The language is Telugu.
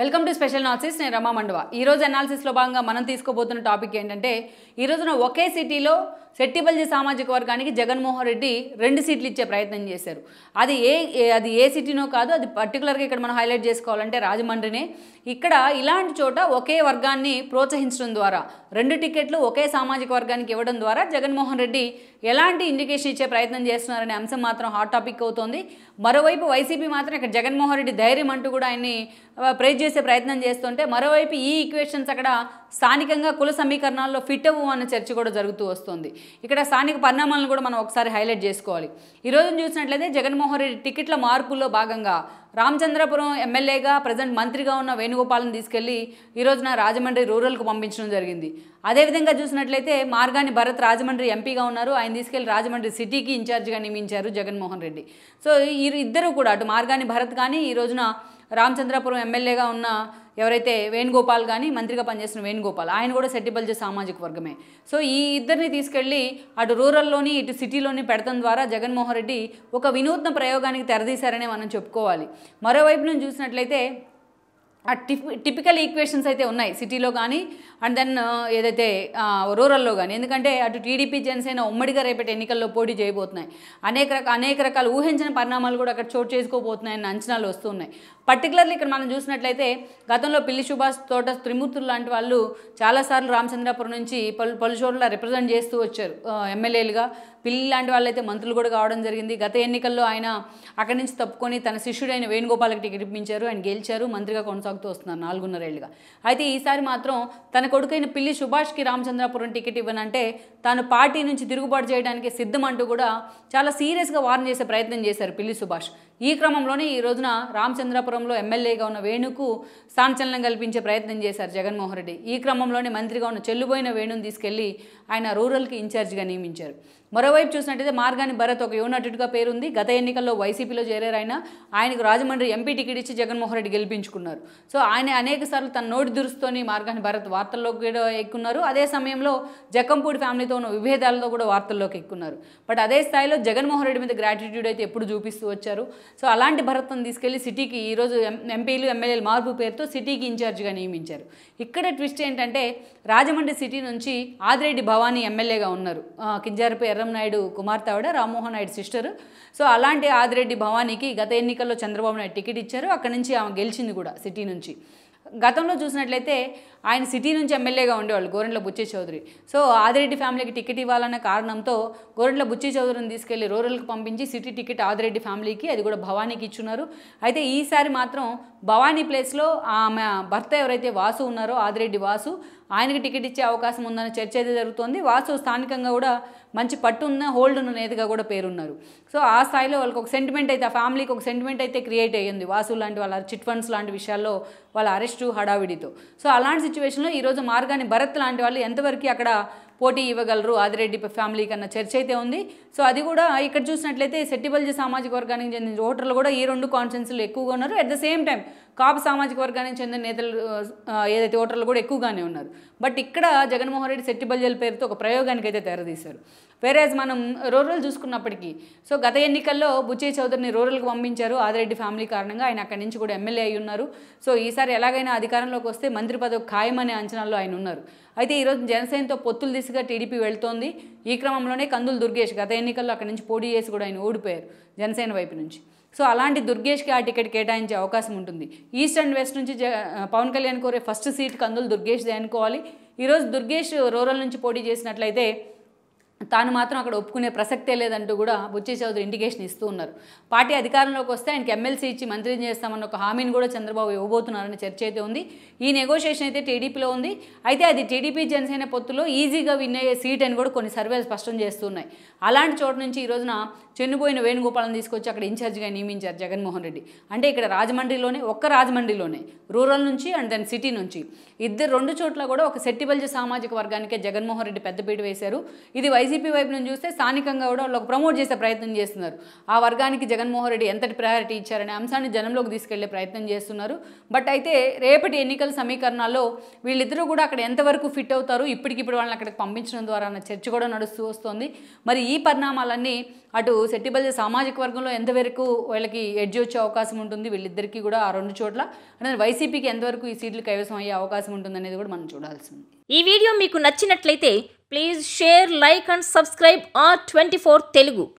Welcome to special analysis. నేను రమా మండవ. ఈరోజు అనాలిసిస్లో భాగంగా మనం తీసుకోబోతున్న టాపిక్ ఏంటంటే, ఈ రోజున ఒకే సిటీలో సెట్టిబల్జీ సామాజిక వర్గానికి జగన్మోహన్ రెడ్డి 2 సీట్లు ఇచ్చే ప్రయత్నం చేశారు. అది ఏ సిటీనో కాదు, అది పర్టికులర్గా ఇక్కడ మనం హైలైట్ చేసుకోవాలంటే రాజమండ్రినే. ఇక్కడ ఇలాంటి చోట ఒకే వర్గాన్ని ప్రోత్సహించడం ద్వారా 2 టికెట్లు ఒకే సామాజిక వర్గానికి ఇవ్వడం ద్వారా జగన్మోహన్ రెడ్డి ఎలాంటి ఇండికేషన్ ఇచ్చే ప్రయత్నం చేస్తున్నారనే అంశం మాత్రం హాట్ టాపిక్ అవుతోంది. మరోవైపు వైసీపీ మాత్రం ఇక్కడ జగన్మోహన్ రెడ్డి ధైర్యం అంటూ కూడా ఆయన్ని ప్రైజ్ చేసే ప్రయత్నం చేస్తుంటే, మరోవైపు ఈ ఈక్వేషన్స్ అక్కడ స్థానికంగా కుల సమీకరణాల్లో ఫిట్ అవ్వు అనే చర్చ కూడా జరుగుతూ వస్తుంది. ఇక్కడ స్థానిక పరిణామాలను కూడా మనం ఒకసారి హైలైట్ చేసుకోవాలి. ఈరోజు చూసినట్లయితే జగన్మోహన్ రెడ్డి టికెట్ల మార్పుల్లో భాగంగా రామచంద్రపురం ఎమ్మెల్యేగా ప్రజెంట్ మంత్రిగా ఉన్న వేణుగోపాల్ని తీసుకెళ్లి ఈ రోజున రాజమండ్రి రూరల్కు పంపించడం జరిగింది. అదేవిధంగా చూసినట్లయితే మార్గాని భరత్ రాజమండ్రి ఎంపీగా ఉన్నారు. ఆయన తీసుకెళ్లి రాజమండ్రి సిటీకి ఇన్ఛార్జిగా నియమించారు జగన్మోహన్ రెడ్డి. సో ఇద్దరు కూడా అటు మార్గాని భరత్ కానీ ఈ రోజున రామచంద్రపురం ఎమ్మెల్యేగా ఉన్న ఎవరైతే వేణుగోపాల్ కానీ మంత్రిగా పనిచేస్తున్న వేణుగోపాల్, ఆయన కూడా సెట్టిబల్జీ సామాజిక వర్గమే. సో ఈ ఇద్దరిని తీసుకెళ్ళి అటు రూరల్లోని ఇటు సిటీలోని పెడతం ద్వారా జగన్మోహన్ రెడ్డి ఒక వినూత్న ప్రయోగానికి తెరదీశారనే మనం చెప్పుకోవాలి. మరోవైపు నుంచి చూసినట్లయితే ఆ టిపికల్ ఈక్వేషన్స్ అయితే ఉన్నాయి సిటీలో కానీ అండ్ దెన్ ఏదైతే రూరల్లో కానీ. ఎందుకంటే అటు టీడీపీ జనసేన ఉమ్మడిగా రేపటి ఎన్నికల్లో పోటీ చేయబోతున్నాయి. అనేక రకాల ఊహించిన పరిణామాలు కూడా అక్కడ చోటు చేసుకోబోతున్నాయన్న అంచనాలు వస్తున్నాయి. పర్టికులర్లీ ఇక్కడ మనం చూసినట్లయితే గతంలో పిల్లి సుభాష్, తోట త్రిమూర్తులు లాంటి వాళ్ళు చాలాసార్లు రామచంద్రాపురం నుంచి పలు చోట్ల రిప్రజెంట్ చేస్తూ వచ్చారు ఎమ్మెల్యేలుగా. పిల్లి లాంటి వాళ్ళైతే మంత్రులు కూడా కావడం జరిగింది. గత ఎన్నికల్లో ఆయన అక్కడి నుంచి తప్పుకొని తన శిష్యుడైన వేణుగోపాల్కి టికెట్ ఇప్పించారు. ఆయన గెలిచారు, మంత్రిగా కొనసాగుతూ వస్తున్నారు 4.5 ఏళ్లుగా. అయితే ఈసారి మాత్రం తన కొడుకైన పిల్లి సుభాష్కి రామచంద్రాపురం టికెట్ ఇవ్వనంటే తాను పార్టీ నుంచి తిరుగుబాటు చేయడానికి సిద్ధం అంటూ కూడా చాలా సీరియస్గా వార్న్ చేసే ప్రయత్నం చేశారు పిల్లి సుభాష్. ఈ క్రమంలోనే ఈ రోజున రామచంద్రాపురంలో ఎమ్మెల్యేగా ఉన్న వేణుకు స్థానచలనం కల్పించే ప్రయత్నం చేశారు జగన్మోహన్ రెడ్డి. ఈ క్రమంలోనే మంత్రిగా ఉన్న చెల్లుబోయిన వేణుని తీసుకెళ్లి ఆయన రూరల్కి ఇన్ఛార్జిగా నియమించారు. మరోవైపు చూసినట్టయితే మార్గాని భరత్ ఒక యువనటుడిగా పేరుంది. గత ఎన్నికల్లో వైసీపీలో చేరారు. ఆయనకు రాజమండ్రి ఎంపీ టికెట్ ఇచ్చి జగన్మోహన్ రెడ్డి గెలిపించుకున్నారు. సో ఆయన అనేక సార్లు తన నోటి దురుస్తోని మార్గాని భరత్ వార్తల్లోకి కూడా ఎక్కున్నారు. అదే సమయంలో జక్కంపూడి ఫ్యామిలీతో ఉన్న విభేదాలతో కూడా వార్తల్లోకి ఎక్కున్నారు. బట్ అదే స్థాయిలో జగన్మోహన్ రెడ్డి మీద గ్రాటిట్యూడ్ అయితే ఎప్పుడు చూపిస్తూ వచ్చారు. సో అలాంటి భరత్ను తీసుకెళ్లి సిటీకి ఈరోజు ఎంపీలు ఎమ్మెల్యేలు మార్పు పేరుతో సిటీకి ఇన్ఛార్జిగా నియమించారు. ఇక్కడ ట్విస్ట్ ఏంటంటే రాజమండ్రి సిటీ నుంచి ఆదిరెడ్డి భవానీ ఎమ్మెల్యేగా ఉన్నారు. కింజారపు ఎర్రంనాయుడు కుమార్తె ఆవిడ, రామ్మోహన్ నాయుడు సిస్టర్. సో అలాంటి ఆదిరెడ్డి భవానీకి గత ఎన్నికల్లో చంద్రబాబు నాయుడు టికెట్ ఇచ్చారు. అక్కడి నుంచి ఆమె గెలిచింది కూడా సిటీ నుంచి. గతంలో చూసినట్లయితే ఆయన సిటీ నుంచి ఎమ్మెల్యేగా ఉండేవాళ్ళు గోరెంట్ల బుచ్చి చౌదరి. సో ఆదిరెడ్డి ఫ్యామిలీకి టికెట్ ఇవ్వాలన్న కారణంతో గోరెంట్ల బుచ్చి చౌదరిని తీసుకెళ్లి రూరల్కి పంపించి సిటీ టికెట్ ఆదిరెడ్డి ఫ్యామిలీకి, అది కూడా భవానీకి ఇచ్చున్నారు. అయితే ఈసారి మాత్రం భవానీ ప్లేస్లో ఆమె భర్త ఎవరైతే వాసు ఉన్నారో ఆదిరెడ్డి వాసు, ఆయనకి టికెట్ ఇచ్చే అవకాశం ఉందన్న చర్చ అయితే జరుగుతోంది. వాసు స్థానికంగా కూడా మంచి పట్టు ఉన్న హోల్డ్ ఉన్న నేతగా కూడా పేరున్నారు. సో ఆ స్థాయిలో వాళ్ళకి ఒక సెంటిమెంట్ అయితే, ఆ ఫ్యామిలీకి ఒక సెంటిమెంట్ అయితే క్రియేట్ అయ్యింది వాసు లాంటి వాళ్ళ చిట్ ఫండ్స్ లాంటి విషయాల్లో వాళ్ళ అరెస్టు హడావిడితో. సో అలాంటి సిచ్యువేషన్లో ఈరోజు మార్గాని భరత్ లాంటి వాళ్ళు ఎంతవరకు అక్కడ పోటీ ఇవ్వగలరు ఆదిరెడ్డి ఫ్యామిలీకి అన్న చర్చ అయితే ఉంది. సో అది కూడా ఇక్కడ చూసినట్లయితే సెట్టిబల్జీ సామాజిక వర్గానికి చెందిన ఓటర్లు కూడా ఈ 2 కాన్స్టిట్యున్సీలు ఎక్కువగా ఉన్నారు. అట్ ద సేమ్ టైం కాపు సామాజిక వర్గానికి చెందిన నేతలు ఏదైతే ఓటర్లు కూడా ఎక్కువగానే ఉన్నారు. బట్ ఇక్కడ జగన్మోహన్ రెడ్డి సెట్టిబల్జీల పేరుతో ఒక ప్రయోగానికి అయితే తెరదీశారు. వేరేజ్ మనం రూరల్ చూసుకున్నప్పటికీ సో గత ఎన్నికల్లో బుచ్చి చౌదరిని రూరల్కి పంపించారు ఆదిరెడ్డి ఫ్యామిలీ కారణంగా. ఆయన అక్కడి నుంచి కూడా ఎమ్మెల్యే అయి ఉన్నారు. సో ఈసారి ఎలాగైనా అధికారంలోకి వస్తే మంత్రి పదవి ఖాయమనే అంచనాల్లో ఆయన ఉన్నారు. అయితే ఈరోజు జనసేనతో పొత్తుల దిశగా టీడీపీ వెళ్తోంది. ఈ క్రమంలోనే కందులు దుర్గేష్ గత ఎన్నికల్లో అక్కడి నుంచి పోటీ చేసి కూడా ఆయన ఓడిపోయారు జనసేన వైపు నుంచి. సో అలాంటి దుర్గేష్కి ఆ టికెట్ కేటాయించే అవకాశం ఉంటుంది. ఈస్ట్ అండ్ వెస్ట్ నుంచి పవన్ కళ్యాణ్ కోరే ఫస్ట్ సీట్ కందులు దుర్గేష్దే అనుకోవాలి. ఈరోజు దుర్గేష్ రూరల్ నుంచి పోటీ చేసినట్లయితే తాను మాత్రం అక్కడ ఒప్పుకునే ప్రసక్తే లేదంటూ కూడా బుచ్చి చౌదరి ఇండికేషన్ ఇస్తూ ఉన్నారు. పార్టీ అధికారంలోకి వస్తే ఆయనకి ఎమ్మెల్సీ ఇచ్చి మంత్రిని చేస్తామన్న ఒక హామీని కూడా చంద్రబాబు ఇవ్వబోతున్నారని చర్చ అయితే ఉంది. ఈ నెగోషియేషన్ అయితే టీడీపీలో ఉంది. అయితే అది టీడీపీ జనసేన పొత్తులో ఈజీగా విన్ అయ్యే సీట్ అని కూడా కొన్ని సర్వేలు స్పష్టం చేస్తున్నాయి. అలాంటి చోటు నుంచి ఈ రోజున చెన్నుపోయిన వేణుగోపాలను తీసుకొచ్చి అక్కడ ఇన్ఛార్జిగా నియమించారు జగన్మోహన్ రెడ్డి. అంటే ఇక్కడ రాజమండ్రిలోనే రూరల్ నుంచి అండ్ దెన్ సిటీ నుంచి 2 చోట్ల కూడా ఒక సెట్టిబల్జీ సామాజిక వర్గానికే జగన్మోహన్ రెడ్డి పెద్దపీట వేశారు. ఇది వైసీపీ వైపు నుంచి చూస్తే స్థానికంగా కూడా వాళ్ళకి ప్రమోట్ చేసే ప్రయత్నం చేస్తున్నారు. ఆ వర్గానికి జగన్మోహన్ రెడ్డి ఎంతటి ప్రయారిటీ ఇచ్చారనే అంశాన్ని జనంలోకి తీసుకెళ్లే ప్రయత్నం చేస్తున్నారు. బట్ అయితే రేపటి ఎన్నికల సమీకరణాల్లో వీళ్ళిద్దరూ కూడా అక్కడ ఎంతవరకు ఫిట్ అవుతారు, ఇప్పటికిప్పుడు వాళ్ళని అక్కడికి పంపించడం ద్వారా అన్న చర్చ కూడా నడుస్తూ వస్తుంది. మరి ఈ పరిణామాలన్నీ అటు సెట్టిబల్జ సామాజిక వర్గంలో ఎంతవరకు వీళ్ళకి ఎడ్జ్ వచ్చే అవకాశం ఉంటుంది, వీళ్ళిద్దరికీ కూడా ఆ రెండు చోట్ల అంటే వైసీపీకి ఎంతవరకు ఈ సీట్లు కైవసం అయ్యే అవకాశం ఉంటుంది అనేది కూడా మనం చూడాల్సింది. ఈ వీడియో మీకు నచ్చినట్లయితే please share, like and subscribe R24 Telugu.